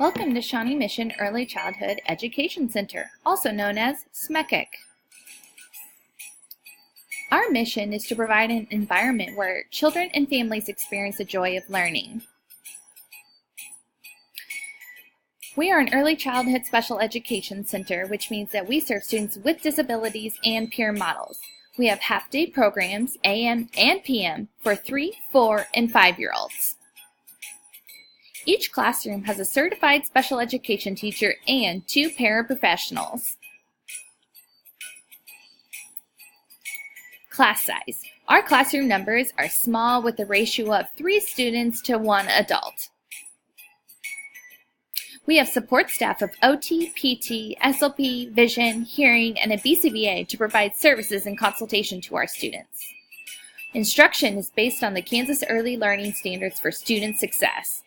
Welcome to Shawnee Mission Early Childhood Education Center, also known as SMECEC. Our mission is to provide an environment where children and families experience the joy of learning. We are an early childhood special education center, which means that we serve students with disabilities and peer models. We have half-day programs, AM and PM, for 3, 4, and 5-year-olds. Each classroom has a certified special education teacher and 2 paraprofessionals. Class size. Our classroom numbers are small with a ratio of 3 students to 1 adult. We have support staff of OT, PT, SLP, vision, hearing, and a BCBA to provide services and consultation to our students. Instruction is based on the Kansas Early Learning Standards for Student Success.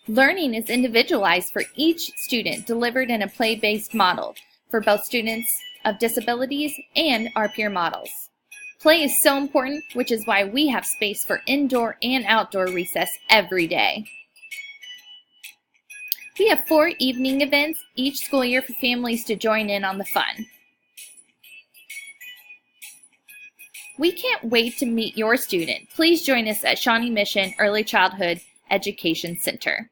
Learning is individualized for each student, delivered in a play-based model for both students of disabilities and our peer models. Play is so important, which is why we have space for indoor and outdoor recess every day. We have 4 evening events each school year for families to join in on the fun. We can't wait to meet your student. Please join us at Shawnee Mission Early Childhood Education Center.